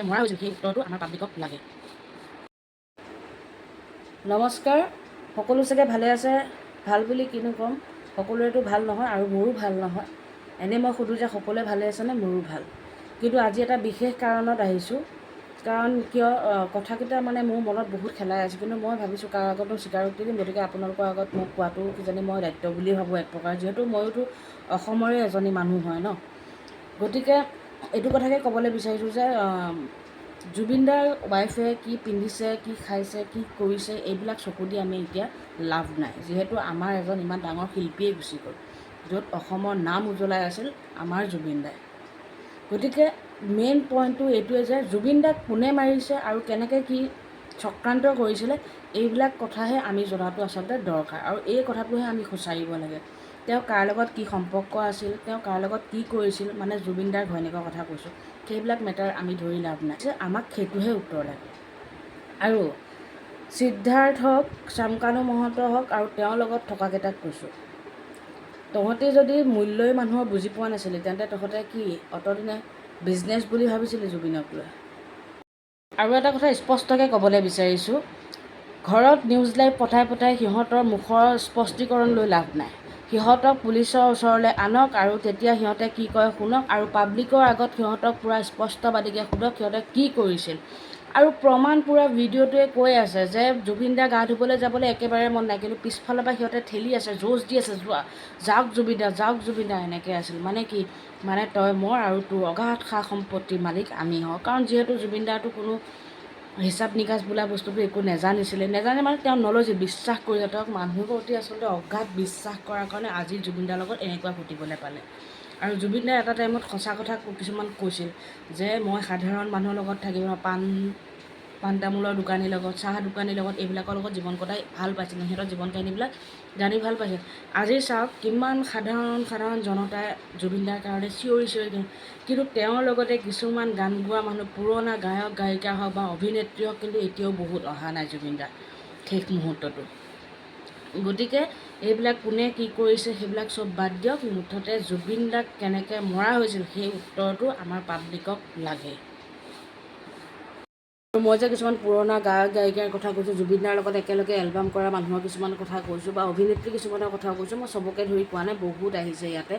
মৰা হৈছিল সেই উত্তৰটো আমাৰ পাব্লিকক লাগে। নমস্কাৰ, সকলো চাগে ভালে আছে। ভাল বুলি কিনো ক'ম, সকলোৰেতো ভাল নহয় আৰু মোৰো ভাল নহয়। এনেই মই সুধোঁ যে সকলোৱে ভালে আছেনে? মোৰো ভাল। কিন্তু আজি এটা বিশেষ কাৰণত আহিছোঁ। কাৰণ কিয় কথাকেইটা মানে মোৰ মনত বহুত খেলাই আছে, কিন্তু মই ভাবিছোঁ কাৰো আগতো স্বীকাৰোক্তি দিম, গতিকে আপোনালোকৰ আগত মোক কোৱাটো কিজানি মই দায়িত্ব বুলি ভাবোঁ এক প্ৰকাৰ, যিহেতু ময়োতো অসমৰে এজনী মানুহ হয় ন। গতিকে এইটো কথাকে ক'বলৈ বিচাৰিছোঁ যে জুবিনদাৰ ৱাইফে কি পিন্ধিছে, কি খাইছে, কি কৰিছে, এইবিলাক চকু দি আমি এতিয়া লাভ নাই, যিহেতু আমাৰ এজন ইমান ডাঙৰ শিল্পীয়ে গুচি গ'ল, য'ত অসমৰ নাম উজ্বলাই আছিল আমাৰ জুবিনদাই। গতিকে মেইন পইণ্টটো এইটোৱে যে জুবিনদাক কোনে মাৰিছে আৰু কেনেকৈ কি চক্ৰান্ত কৰিছিলে, এইবিলাক কথাহে আমি জনাটো আচলতে দৰকাৰ, আৰু এই কথাটোহে আমি সূচাৰিব লাগে। তেওঁ কাৰ লগত কি সম্পৰ্ক আছিল, তেওঁ কাৰ লগত কি কৰিছিল, মানে জুবিনদাৰ ঘৈণীয়েকৰ কথা কৈছোঁ, সেইবিলাক মেটাৰ আমি ধৰি লাভ নাই, যে আমাক সেইটোহে উত্তৰ লাগে। আৰু সিদ্ধাৰ্থ হওক, চামকানু মহন্ত হওক আৰু তেওঁৰ লগত থকাকেইটাক কৈছোঁ, তহঁতি যদি মূল্যই মানুহৰ বুজি পোৱা নাছিলি, তেন্তে তহঁতে কি অতদিনে বিজনেছ বুলি ভাবিছিলি জুবিনক লৈ? আৰু এটা কথা স্পষ্টকৈ ক'বলৈ বিচাৰিছোঁ, ঘৰত নিউজ লাইভ পঠাই পঠাই সিহঁতৰ মুখৰ স্পষ্টীকৰণ লৈ লাভ নাই। সিহঁতক পুলিচৰ ওচৰলৈ আনক আৰু তেতিয়া সিহঁতে কি কয় শুনক, আৰু পাব্লিকৰ আগত সিহঁতক পূৰা স্পষ্টবাদীকৈ সোধক সিহঁতে কি কৰিছিল। আৰু প্ৰমাণ পূৰা ভিডিঅ'টোৱে কৈ আছে যে জুবিনদা গা ধুবলৈ যাবলৈ একেবাৰে মন নাই, কিন্তু পিছফালৰ পৰা সিহঁতে ঠেলি আছে, য'জ দি আছে, যোৱা যাওক জুবিনদা, যাওক জুবিনদা, এনেকৈ আছিল। মানে কি, মানে তই মোৰ আৰু তোৰ অগাধ সা সম্পত্তিৰ মালিক আমি হওঁ। কাৰণ যিহেতু জুবিনদাৰতো কোনো হিচাপ নিকাচ বোলা বস্তুটো একো নেজানে মানে তেওঁ নলৈছিল, বিশ্বাস কৰিছে, তেওঁক মানুহৰ প্ৰতি আচলতে অগাধ বিশ্বাস কৰাৰ কাৰণে আজি জুবিনদাৰ লগত এনেকুৱা ঘটিবলৈ পালে। আৰু জুবিনদাই এটা টাইমত সঁচা কথা কিছুমান কৈছিল যে মই সাধাৰণ মানুহৰ লগত থাকিব, পাণ তামোলৰ দোকানীৰ লগত, চাহ দোকানীৰ লগত, এইবিলাকৰ লগত জীৱন কটাই ভাল পাইছিল, সিহঁতৰ জীৱন কাহিনীবিলাক জানি ভাল পাইছিল। আজি চাওক কিমান সাধাৰণ জনতাই জুবিনদাৰ কাৰণে চিঞৰি কিন্তু তেওঁৰ লগতে কিছুমান গান গোৱা মানুহ, পুৰণা গায়ক গায়িকা হওক বা অভিনেত্ৰী হওক, কিন্তু এতিয়াও বহুত অহা নাই জুবিনদাৰ শেষ মুহূৰ্তটো। গতিকে এইবিলাক কোনে কি কৰিছে সেইবিলাক চব বাদ দিয়ক, মুঠতে জুবিনদাক কেনেকৈ মৰা হৈছিল সেই উত্তৰটো আমাৰ পাব্লিকক লাগে। আৰু মই যে কিছুমান পুৰণা গায়ক গায়িকাৰ কথা কৈছোঁ, জুবিনদাৰ লগত একেলগে এলবাম কৰা মানুহৰ কিছুমান কথা কৈছোঁ বা অভিনেত্ৰী কিছুমানৰ কথা কৈছোঁ, মই চবকে ধৰি কোৱা নাই, বহুত আহিছে ইয়াতে,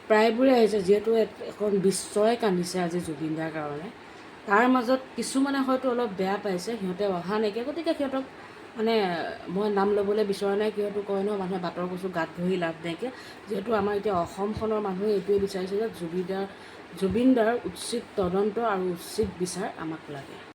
প্ৰায়বোৰে আহিছে, যিহেতু এখন বিশ্বই কান্দিছে আজি জুবিনদাৰ কাৰণে। তাৰ মাজত কিছুমানে হয়তো অলপ বেয়া পাইছে, সিহঁতে অহা নাইকিয়া, গতিকে সিহঁতক মানে মই নাম ল'বলৈ বিচৰা নাই, কিয়তো কয় ন মানুহে বাটৰ কচু গাত ঘঁহি লাভ নাইকিয়া। যিহেতু আমাৰ এতিয়া অসমখনৰ মানুহে এইটোৱে বিচাৰিছে যে জুবিনদাৰ উচিত তদন্ত আৰু উচিত বিচাৰ আমাক লাগে।